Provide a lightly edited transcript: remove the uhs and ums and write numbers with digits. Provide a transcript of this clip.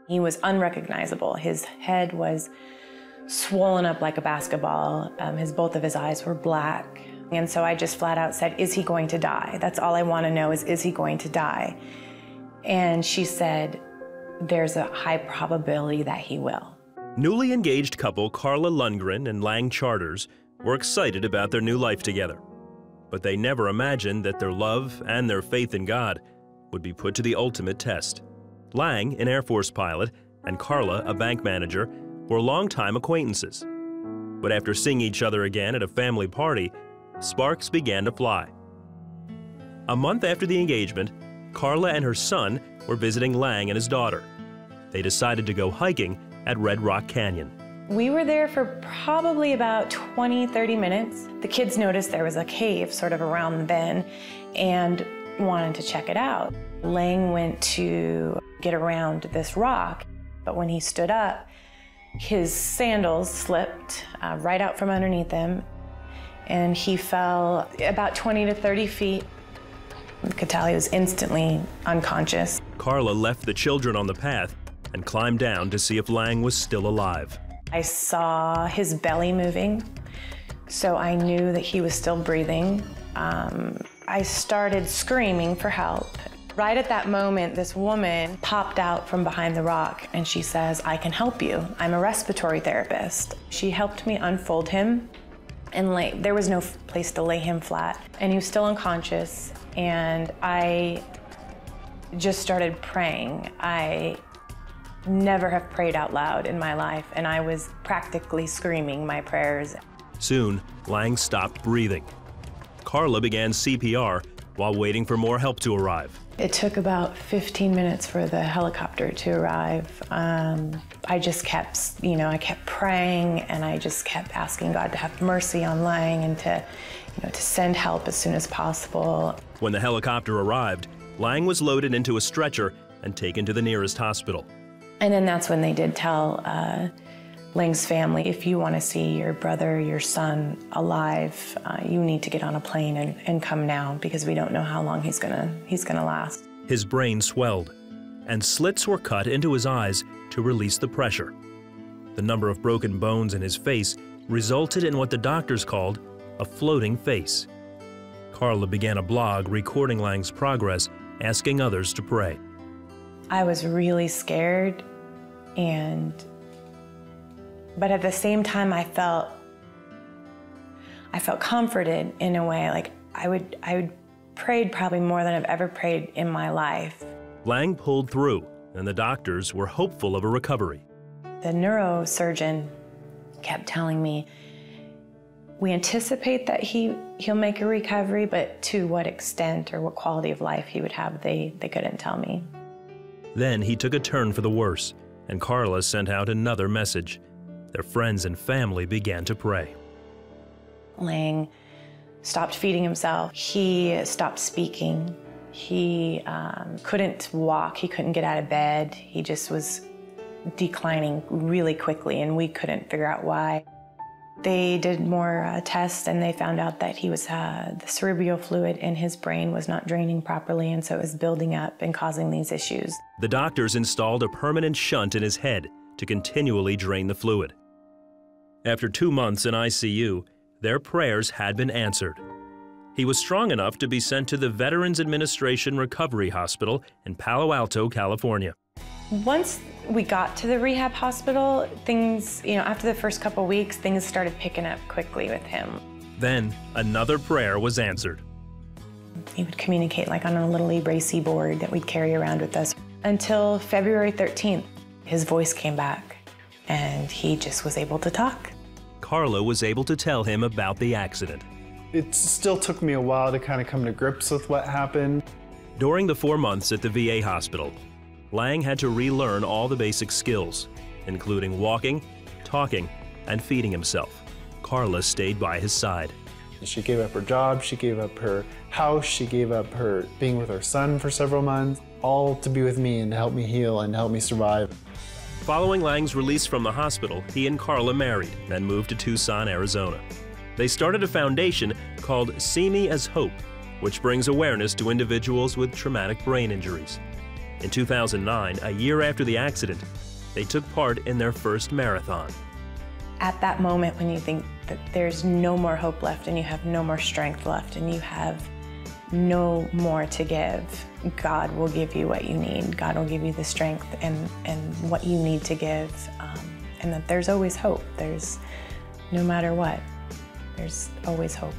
He was unrecognizable. His head was swollen up like a basketball. Both of his eyes were black. And so I just flat out said, is he going to die? That's all I want to know is he going to die? And she said, there's a high probability that he will. Newly engaged couple Carla Lundgren and Lang Charters were excited about their new life together. But they never imagined that their love and their faith in God would be put to the ultimate test. Lang, an Air Force pilot, and Carla, a bank manager, were longtime acquaintances. But after seeing each other again at a family party, sparks began to fly. A month after the engagement, Carla and her son were visiting Lang and his daughter. They decided to go hiking at Red Rock Canyon. We were there for probably about 20-30 minutes. The kids noticed there was a cave sort of around the bend and wanted to check it out. Lang went to get around this rock, but when he stood up, his sandals slipped right out from underneath him, and he fell about 20 to 30 feet. You could tell he was instantly unconscious. Carla left the children on the path and climbed down to see if Lang was still alive. I saw his belly moving, so I knew that he was still breathing. I started screaming for help. Right at that moment, this woman popped out from behind the rock and she says, I can help you. I'm a respiratory therapist. She helped me unfold him and there was no place to lay him flat, and he was still unconscious, and I just started praying. I never have prayed out loud in my life, and I was practically screaming my prayers. Soon, Lang stopped breathing. Carla began CPR while waiting for more help to arrive. It took about 15 minutes for the helicopter to arrive. I just kept, I kept praying, and I just kept asking God to have mercy on Lang and to send help as soon as possible. When the helicopter arrived, Lang was loaded into a stretcher and taken to the nearest hospital. And then that's when they did tell Lang's family, if you want to see your brother, your son alive, you need to get on a plane and come now, because we don't know how long he's gonna last. His brain swelled, and slits were cut into his eyes to release the pressure. The number of broken bones in his face resulted in what the doctors called a floating face. Carla began a blog recording Lang's progress, asking others to pray. I was really scared, but at the same time, I felt comforted in a way. Like I would prayed probably more than I've ever prayed in my life. Lang pulled through, and the doctors were hopeful of a recovery. The neurosurgeon kept telling me, we anticipate that he'll make a recovery, but to what extent or what quality of life he would have, they couldn't tell me. Then he took a turn for the worse, and Carla sent out another message. Their friends and family began to pray. Lang stopped feeding himself. He stopped speaking. He couldn't walk. He couldn't get out of bed. He just was declining really quickly, and we couldn't figure out why. They did more tests, and they found out that he was the cerebral fluid in his brain was not draining properly, and so it was building up and causing these issues. The doctors installed a permanent shunt in his head to continually drain the fluid. After 2 months in ICU, their prayers had been answered. He was strong enough to be sent to the Veterans Administration Recovery Hospital in Palo Alto, California. Once we got to the rehab hospital, things, after the first couple weeks, things started picking up quickly with him. Then another prayer was answered. He would communicate like on a little Libre board that we'd carry around with us. Until February 13th, his voice came back, and he just was able to talk. Carla was able to tell him about the accident. It still took me a while to kind of come to grips with what happened. During the 4 months at the VA hospital, Lang had to relearn all the basic skills, including walking, talking, and feeding himself. Carla stayed by his side. She gave up her job, she gave up her house, she gave up her being with her son for several months, all to be with me and to help me heal and help me survive. Following Lang's release from the hospital, he and Carla married and moved to Tucson, Arizona. They started a foundation called See Me as Hope, which brings awareness to individuals with traumatic brain injuries. In 2009, a year after the accident, they took part in their first marathon. At that moment when you think that there's no more hope left and you have no more strength left and you have no more to give, God will give you what you need. God will give you the strength and what you need to give, and that there's always hope. No matter what, there's always hope.